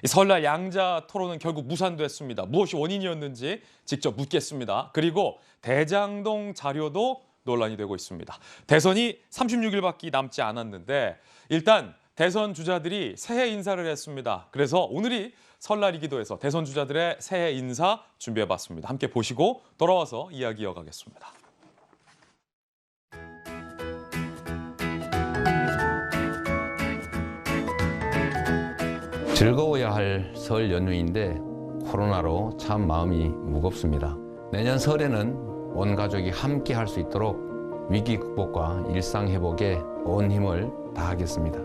이 설날 양자 토론은 결국 무산됐습니다. 무엇이 원인이었는지 직접 묻겠습니다. 그리고 대장동 자료도 논란이 되고 있습니다. 대선이 36일밖에 남지 않았는데 일단 대선 주자들이 새해 인사를 했습니다. 그래서 오늘이 설날이기도 해서 대선 주자들의 새해 인사 준비해봤습니다. 함께 보시고 돌아와서 이야기 이어가겠습니다. 즐거워야 할 설 연휴인데 코로나로 참 마음이 무겁습니다. 내년 설에는 온 가족이 함께 할 수 있도록 위기 극복과 일상 회복에 온 힘을 다하겠습니다.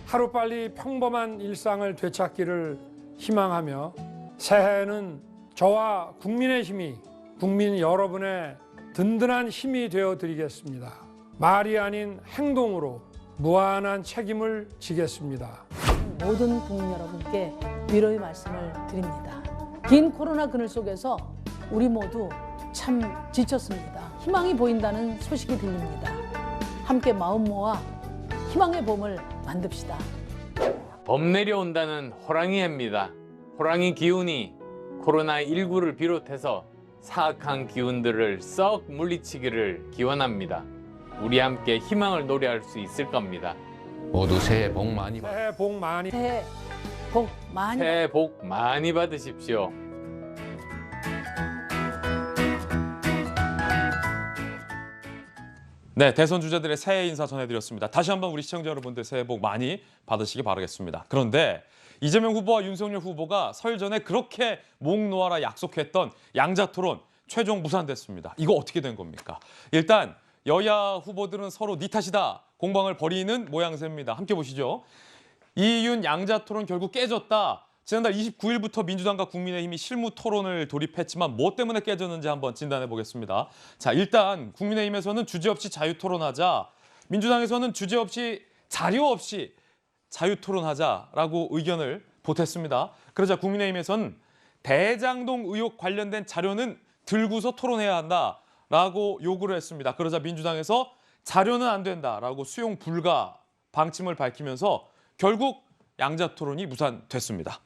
하루빨리 평범한 일상을 되찾기를 희망하며 새해에는 저와 국민의 힘이 국민 여러분의 든든한 힘이 되어 드리겠습니다. 말이 아닌 행동으로 무한한 책임을 지겠습니다. 모든 국민 여러분께 위로의 말씀을 드립니다. 긴 코로나 그늘 속에서 우리 모두 참 지쳤습니다. 희망이 보인다는 소식이 들립니다. 함께 마음 모아 희망의 봄을 만듭시다. 봄 내려온다는 호랑이 해입니다. 호랑이 기운이 코로나19를 비롯해서 사악한 기운들을 썩 물리치기를 기원합니다. 우리 함께 희망을 노래할 수 있을 겁니다. 모두 새해 복 많이 받으십시오. 새해 복 많이 새해 복 많이 새해 복 많이 받으십시오. 네, 대선 주자들의 새해 인사 전해드렸습니다. 다시 한번 우리 시청자 여러분들 새해 복 많이 받으시기 바라겠습니다. 그런데 이재명 후보와 윤석열 후보가 설 전에 그렇게 목 놓아라 약속했던 양자 토론 최종 무산됐습니다. 이거 어떻게 된 겁니까? 일단 여야 후보들은 서로 니 탓이다 공방을 벌이는 모양새입니다. 함께 보시죠. 이윤 양자 토론 결국 깨졌다. 지난달 29일부터 민주당과 국민의힘이 실무 토론을 돌입했지만 뭐 때문에 깨졌는지 한번 진단해 보겠습니다. 자, 일단 국민의힘에서는 주제 없이 자유 토론하자, 민주당에서는 주제 없이 자료 없이 자유 토론하자라고 의견을 보탰습니다. 그러자 국민의힘에서는 대장동 의혹 관련된 자료는 들고서 토론해야 한다라고 요구를 했습니다. 그러자 민주당에서 자료는 안 된다라고 수용 불가 방침을 밝히면서 결국 양자 토론이 무산됐습니다.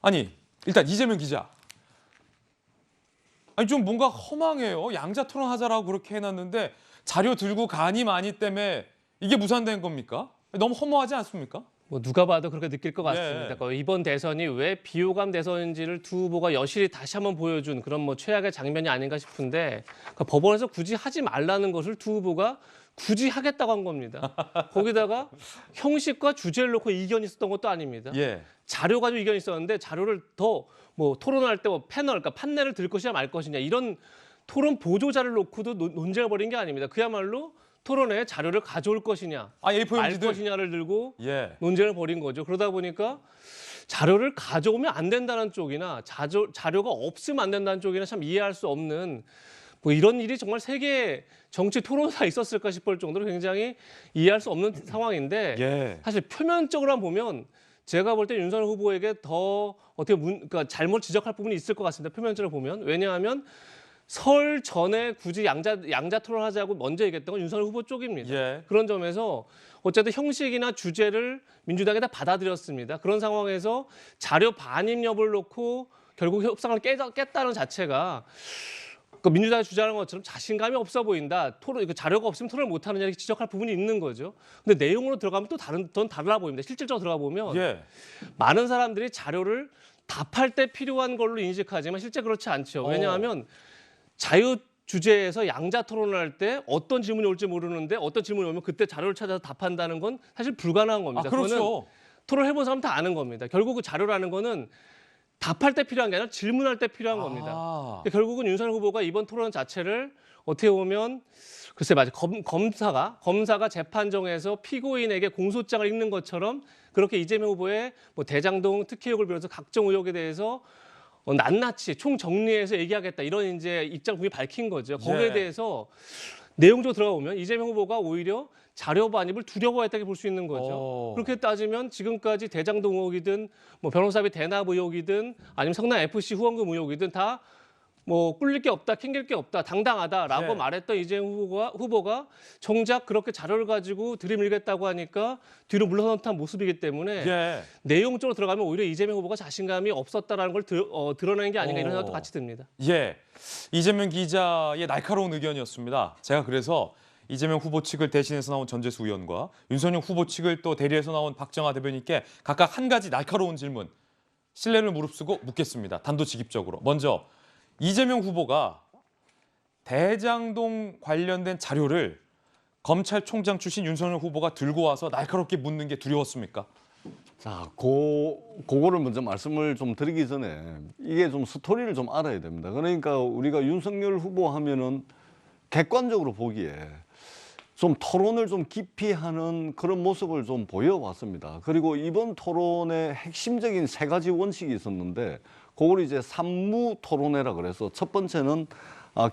아니, 일단 이재명 기자. 아니, 좀 뭔가 허망해요. 양자 토론하자라고 그렇게 해놨는데 자료 들고 가니 마니 때문에 이게 무산된 겁니까? 너무 허무하지 않습니까? 뭐 누가 봐도 그렇게 느낄 것 같습니다. 네. 그러니까 이번 대선이 왜 비호감 대선인지를 두 후보가 여실히 다시 한번 보여준 그런 뭐 최악의 장면이 아닌가 싶은데, 그러니까 법원에서 굳이 하지 말라는 것을 두 후보가 굳이 하겠다고 한 겁니다. 거기다가 형식과 주제를 놓고 이견이 있었던 것도 아닙니다. 예. 자료 가지고 이견이 있었는데 자료를 더 뭐 토론할 때 뭐 패널, 그러니까 판넬을 들 것이냐 말 것이냐 이런 토론 보조자를 놓고도 논쟁을 벌인 게 아닙니다. 그야말로 토론에 자료를 가져올 것이냐, A4 말 용지들. 것이냐를 들고 예. 논쟁을 벌인 거죠. 그러다 보니까 자료를 가져오면 안 된다는 쪽이나 자료가 없으면 안 된다는 쪽이나 참 이해할 수 없는 뭐 이런 일이 정말 세계 정치 토론사에 있었을까 싶을 정도로 굉장히 이해할 수 없는 상황인데 예. 사실 표면적으로만 보면 제가 볼 때 윤석열 후보에게 더 어떻게 그러니까 잘못 지적할 부분이 있을 것 같습니다. 표면적으로 보면. 왜냐하면 설 전에 굳이 양자 토론하자고 먼저 얘기했던 건 윤석열 후보 쪽입니다. 예. 그런 점에서 어쨌든 형식이나 주제를 민주당이 다 받아들였습니다. 그런 상황에서 자료 반입 여부를 놓고 결국 협상을 깼다는 자체가 그 민주당이 주장하는 것처럼 자신감이 없어 보인다. 자료가 없으면 토론을 못하느냐 이렇게 지적할 부분이 있는 거죠. 근데 내용으로 들어가면 또 달라 보입니다. 실질적으로 들어가 보면 예. 많은 사람들이 자료를 답할 때 필요한 걸로 인식하지만 실제 그렇지 않죠. 왜냐하면 자유 주제에서 양자 토론을 할 때 어떤 질문이 올지 모르는데 어떤 질문이 오면 그때 자료를 찾아서 답한다는 건 사실 불가능한 겁니다. 아, 그렇죠. 그거는 토론해본 사람 다 아는 겁니다. 결국 그 자료라는 거는 답할 때 필요한 게 아니라 질문할 때 필요한 겁니다. 아. 결국은 윤석열 후보가 이번 토론 자체를 어떻게 보면 글쎄 맞아 검사가 재판정에서 피고인에게 공소장을 읽는 것처럼 그렇게 이재명 후보의 뭐 대장동 특혜 의혹을 비롯해서 각종 의혹에 대해서 낱낱이 총정리해서 얘기하겠다 이런 이제 입장 분명히 밝힌 거죠. 거기에 예. 대해서 내용적으로 들어가 보면 이재명 후보가 오히려 자료 반입을 두려워했다고 볼 수 있는 거죠. 그렇게 따지면 지금까지 대장동 의혹이든 뭐 변호사비 대납 의혹이든 아니면 성남 FC 후원금 의혹이든 다 뭐 꿀릴 게 없다, 캥길 게 없다, 당당하다라고 예. 말했던 이재명 후보가 정작 그렇게 자료를 가지고 들이밀겠다고 하니까 뒤로 물러선 듯한 모습이기 때문에 예. 내용적으로 들어가면 오히려 이재명 후보가 자신감이 없었다라는 걸 드러낸 게 아닌가 이런 생각도 오. 같이 듭니다. 예, 이재명 기자의 날카로운 의견이었습니다. 제가 그래서 이재명 후보 측을 대신해서 나온 전재수 의원과 윤석열 후보 측을 또 대리해서 나온 박정아 대변인께 각각 한 가지 날카로운 질문, 신뢰를 무릅쓰고 묻겠습니다. 단도직입적으로. 먼저 이재명 후보가 대장동 관련된 자료를 검찰총장 출신 윤석열 후보가 들고 와서 날카롭게 묻는 게 두려웠습니까? 자, 그거를 먼저 말씀을 좀 드리기 전에 이게 좀 스토리를 좀 알아야 됩니다. 그러니까 우리가 윤석열 후보 하면은 객관적으로 보기에 좀 토론을 좀 깊이 하는 그런 모습을 좀 보여왔습니다. 그리고 이번 토론의 핵심적인 세 가지 원칙이 있었는데 그걸 이제 삼무 토론회라 그래서 첫 번째는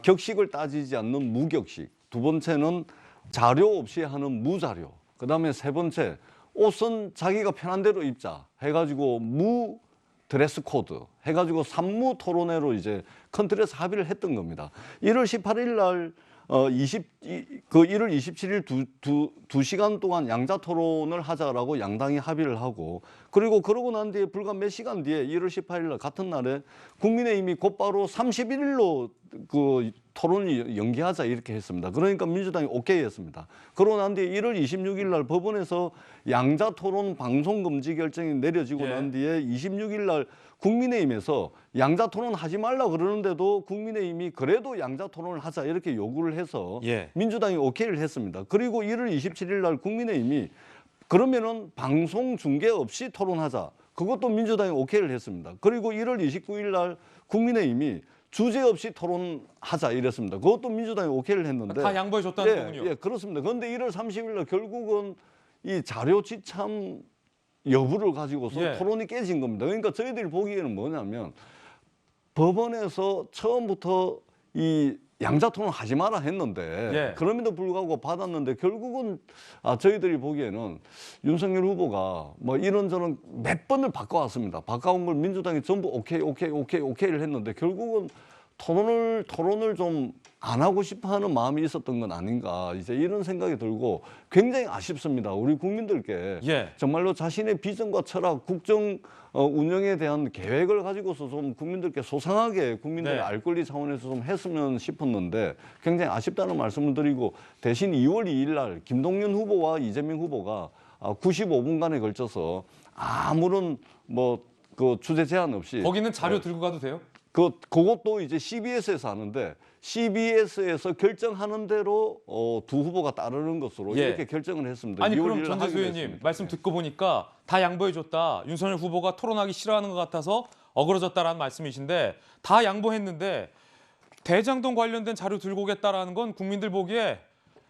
격식을 따지지 않는 무격식, 두 번째는 자료 없이 하는 무자료, 그다음에 세 번째 옷은 자기가 편한 대로 입자 해가지고 무 드레스 코드 해가지고 삼무 토론회로 이제 큰 틀에서 합의를 했던 겁니다. 1월 18일 날 1월 27일 두 시간 동안 양자 토론을 하자라고 양당이 합의를 하고 그리고 그러고 난 뒤에 불과 몇 시간 뒤에 1월 18일 날 같은 날에 국민의힘이 곧바로 31일로 그 토론을 연기하자 이렇게 했습니다. 그러니까 민주당이 오케이 했습니다. 그러고 난 뒤에 1월 26일 날 법원에서 양자 토론 방송 금지 결정이 내려지고 난 뒤에 26일 날 국민의힘에서 양자 토론 하지 말라 그러는데도 국민의힘이 그래도 양자 토론을 하자 이렇게 요구를 해서 민주당이 오케이를 했습니다. 그리고 1월 27일 날 국민의힘이 그러면은 방송 중계 없이 토론하자. 그것도 민주당이 오케이를 했습니다. 그리고 1월 29일 날 국민의힘이 주제 없이 토론하자 이랬습니다. 그것도 민주당이 오케이를 했는데 다 양보해 줬다는 거군요. 예, 그렇습니다. 그런데 1월 30일 날 결국은 이 자료 지참 여부를 가지고서 토론이 깨진 겁니다. 그러니까 저희들이 보기에는 뭐냐면 법원에서 처음부터 이 양자 토론 하지 마라 했는데 그럼에도 불구하고 받았는데 결국은 저희들이 보기에는 윤석열 후보가 뭐 이런저런 몇 번을 바꿔왔습니다. 바꿔온 걸 민주당이 전부 오케이를 했는데 결국은 토론을 좀 안 하고 싶어 하는 마음이 있었던 건 아닌가 이제 이런 생각이 들고 굉장히 아쉽습니다. 우리 국민들께 정말로 자신의 비전과 철학, 국정 운영에 대한 계획을 가지고서 좀 국민들께 소상하게 국민들 알 권리 차원에서 좀 했으면 싶었는데 굉장히 아쉽다는 말씀을 드리고 대신 2월 2일 날 김동연 후보와 이재명 후보가 95분간에 걸쳐서 아무런 그 주제 제한 없이 거기는 자료 들고 가도 돼요? 그것도 이제 CBS에서 하는데 CBS에서 결정하는 대로 두 후보가 따르는 것으로 이렇게 결정을 했습니다. 아니 그럼 전재수 의원님 말씀 듣고 보니까 다 양보해 줬다. 윤석열 후보가 토론하기 싫어하는 것 같아서 어그러졌다라는 말씀이신데 다 양보했는데 대장동 관련된 자료 들고 오겠다라는 건 국민들 보기에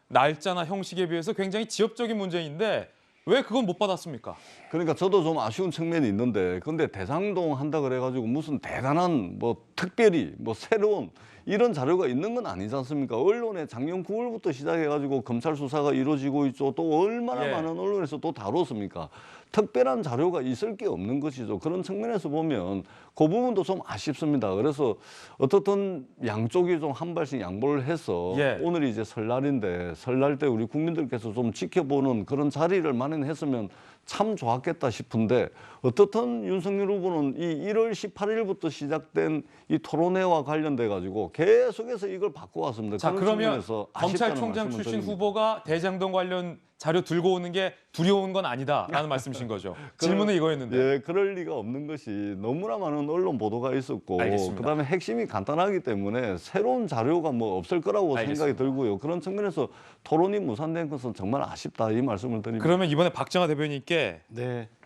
날짜나 형식에 비해서 굉장히 지엽적인 문제인데 왜 그건 못 받았습니까? 그러니까 저도 좀 아쉬운 측면이 있는데 근데 대장동 한다 그래가지고 무슨 대단한 특별히 새로운 이런 자료가 있는 건 아니지 않습니까? 언론에 작년 9월부터 시작해가지고 검찰 수사가 이루어지고 있죠. 또 얼마나 많은 언론에서 또 다뤘습니까? 특별한 자료가 있을 게 없는 것이죠. 그런 측면에서 보면 그 부분도 좀 아쉽습니다. 그래서 어떻든 양쪽이 좀 한 발씩 양보를 해서 오늘이 이제 설날인데 설날 때 우리 국민들께서 좀 지켜보는 그런 자리를 마련했으면 참 좋았겠다 싶은데 어떻든 윤석열 후보는 이 1월 18일부터 시작된 이 토론회와 관련돼 가지고 계속해서 이걸 바꿔왔습니다. 자, 그러면 검찰총장 출신 후보가 대장동 관련 자료 들고 오는 게 두려운 건 아니다라는 말씀이신 거죠. 질문은 이거였는데. 예, 그럴 리가 없는 것이 너무나 많은 언론 보도가 있었고 그다음에 핵심이 간단하기 때문에 새로운 자료가 없을 거라고 생각이 들고요. 그런 측면에서 토론이 무산된 것은 정말 아쉽다 이 말씀을 드립니다. 그러면 이번에 박정아 대변인께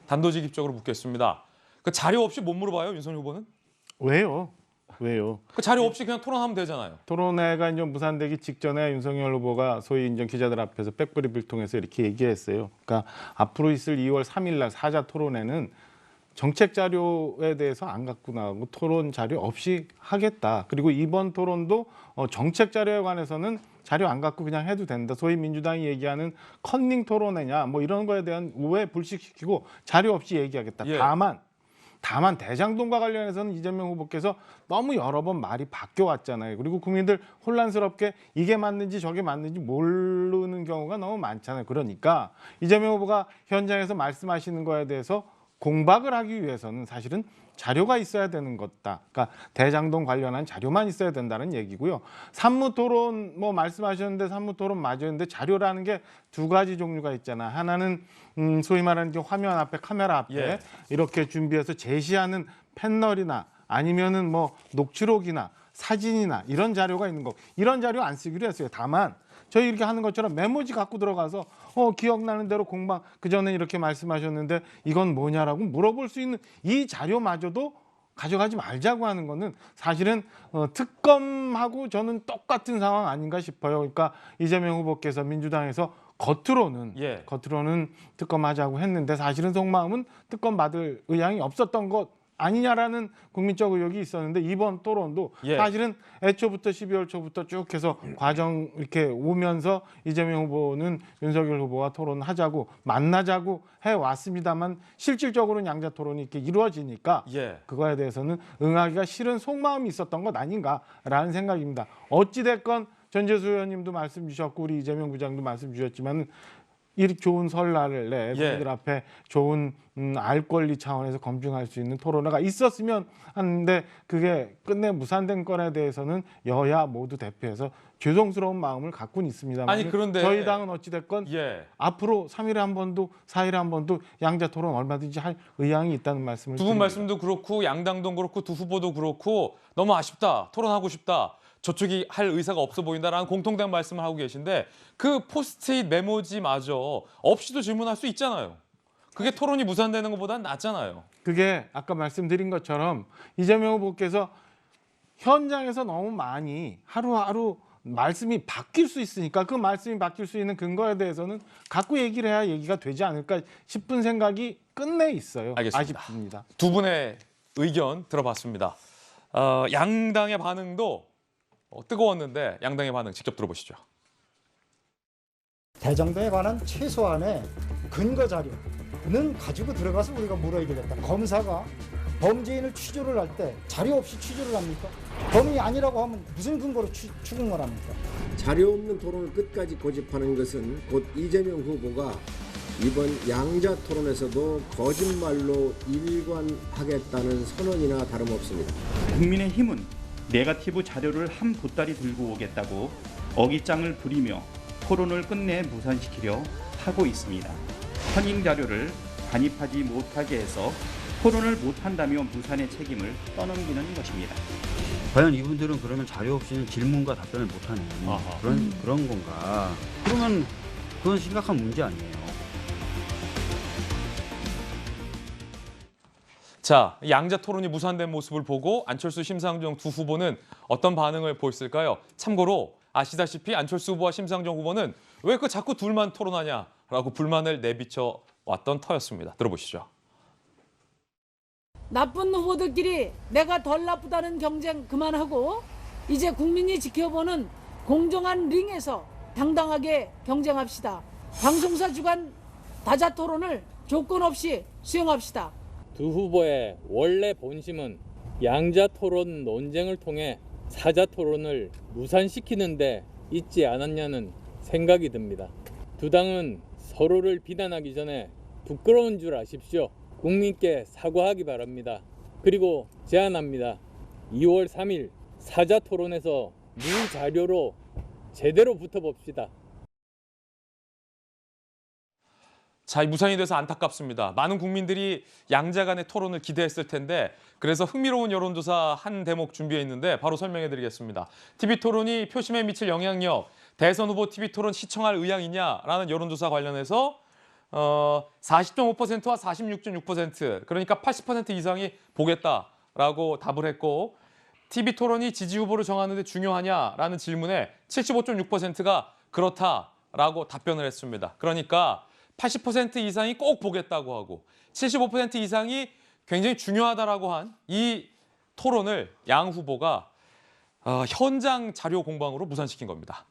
단도직입적으로 묻겠습니다. 그 자료 없이 못 물어봐요, 윤석열 후보는? 왜요? 그 자료 없이 그냥 토론하면 되잖아요. 토론회가 이제 무산되기 직전에 윤석열 후보가 소위 이제 기자들 앞에서 백브리프를 통해서 이렇게 얘기했어요. 그러니까 앞으로 있을 2월 3일 날 사자 토론회는 정책 자료에 대해서 안 갖고 나가고 토론 자료 없이 하겠다. 그리고 이번 토론도 정책 자료에 관해서는 자료 안 갖고 그냥 해도 된다. 소위 민주당이 얘기하는 컨닝 토론회냐 이런 거에 대한 오해 불식시키고 자료 없이 얘기하겠다. 다만 다만 대장동과 관련해서는 이재명 후보께서 너무 여러 번 말이 바뀌어 왔잖아요. 그리고 국민들 혼란스럽게 이게 맞는지 저게 맞는지 모르는 경우가 너무 많잖아요. 그러니까 이재명 후보가 현장에서 말씀하시는 거에 대해서 공박을 하기 위해서는 사실은 자료가 있어야 되는 것다. 그러니까 대장동 관련한 자료만 있어야 된다는 얘기고요. 산무토론 뭐 말씀하셨는데 산무토론 맞았는데 자료라는 게 두 가지 종류가 있잖아. 하나는 소위 말하는 게 화면 앞에 카메라 앞에 예. 이렇게 준비해서 제시하는 패널이나 아니면은 뭐 녹취록이나 사진이나 이런 자료가 있는 거. 이런 자료 안 쓰기로 했어요. 다만 저희 이렇게 하는 것처럼 메모지 갖고 들어가서 기억나는 대로 공방 그전에 이렇게 말씀하셨는데 이건 뭐냐라고 물어볼 수 있는 이 자료마저도 가져가지 말자고 하는 거는 사실은 특검하고 저는 똑같은 상황 아닌가 싶어요. 그러니까 이재명 후보께서 민주당에서 겉으로는 특검하자고 했는데 사실은 속마음은 특검 받을 의향이 없었던 것 아니냐라는 국민적 의혹이 있었는데 이번 토론도 사실은 애초부터 12월 초부터 쭉 해서 과정 이렇게 오면서 이재명 후보는 윤석열 후보와 토론하자고 만나자고 해왔습니다만 실질적으로는 양자 토론이 이렇게 이루어지니까 그거에 대해서는 응하기가 싫은 속마음이 있었던 것 아닌가라는 생각입니다. 어찌됐건 전재수 의원님도 말씀 주셨고 우리 이재명 부장도 말씀 주셨지만 이렇게 좋은 설날을 내 국민들 앞에 좋은 알 권리 차원에서 검증할 수 있는 토론회가 있었으면 하는데 그게 끝내 무산된 건에 대해서는 여야 모두 대표해서 죄송스러운 마음을 갖고는 있습니다만 아니 그런데 저희 당은 어찌됐건 앞으로 3일에 한 번도 4일에 한 번도 양자 토론 얼마든지 할 의향이 있다는 말씀을 두 분 드립니다. 말씀도 그렇고 양당도 그렇고 두 후보도 그렇고 너무 아쉽다. 토론하고 싶다. 저쪽이 할 의사가 없어 보인다라는 공통된 말씀을 하고 계신데 그 포스트잇 메모지마저 없이도 질문할 수 있잖아요. 그게 토론이 무산되는 것보다는 낫잖아요. 그게 아까 말씀드린 것처럼 이재명 후보께서 현장에서 너무 많이 하루하루 말씀이 바뀔 수 있으니까 그 말씀이 바뀔 수 있는 근거에 대해서는 갖고 얘기를 해야 얘기가 되지 않을까 싶은 생각이 끝내 있어요. 알겠습니다. 아쉽습니다. 두 분의 의견 들어봤습니다. 양당의 반응도 뜨거웠는데 양당의 반응 직접 들어보시죠. 대장동에 관한 최소한의 근거 자료는 가지고 들어가서 우리가 물어야 되겠다. 검사가 범죄인을 취조를 할 때 자료 없이 취조를 합니까? 범인이 아니라고 하면 무슨 근거로 추궁을 합니까? 자료 없는 토론을 끝까지 고집하는 것은 곧 이재명 후보가 이번 양자 토론에서도 거짓말로 일관하겠다는 선언이나 다름없습니다. 국민의힘은 네거티브 자료를 한 보따리 들고 오겠다고 어깃장을 부리며 토론을 끝내 무산시키려 하고 있습니다. 허닝 자료를 반입하지 못하게 해서 토론을 못한다며 무산의 책임을 떠넘기는 것입니다. 과연 이분들은 그러면 자료 없이는 질문과 답변을 못하는 그런 건가? 그러면 그건 심각한 문제 아니에요. 자, 양자 토론이 무산된 모습을 보고 안철수, 심상정 두 후보는 어떤 반응을 보였을까요? 참고로 아시다시피 안철수 후보와 심상정 후보는 왜 그 자꾸 둘만 토론하냐라고 불만을 내비쳐 왔던 터였습니다. 들어보시죠. 나쁜 후보들끼리 내가 덜 나쁘다는 경쟁 그만하고 이제 국민이 지켜보는 공정한 링에서 당당하게 경쟁합시다. 방송사 주간 다자 토론을 조건 없이 수용합시다. 두 후보의 원래 본심은 양자 토론 논쟁을 통해 사자 토론을 무산시키는 데 있지 않았냐는 생각이 듭니다. 두 당은 서로를 비난하기 전에 부끄러운 줄 아십시오. 국민께 사과하기 바랍니다. 그리고 제안합니다. 2월 3일 사자 토론에서 무자료로 제대로 붙어봅시다. 자, 무산이 돼서 안타깝습니다. 많은 국민들이 양자 간의 토론을 기대했을 텐데 그래서 흥미로운 여론조사 한 대목 준비했는데 바로 설명해드리겠습니다. TV토론이 표심에 미칠 영향력, 대선 후보 TV토론 시청할 의향이냐라는 여론조사 관련해서 40.5%와 46.6% 그러니까 80% 이상이 보겠다라고 답을 했고 TV토론이 지지 후보를 정하는 데 중요하냐라는 질문에 75.6%가 그렇다라고 답변을 했습니다. 그러니까 80% 이상이 꼭 보겠다고 하고 75% 이상이 굉장히 중요하다라고 한 이 토론을 양 후보가 현장 자료 공방으로 무산시킨 겁니다.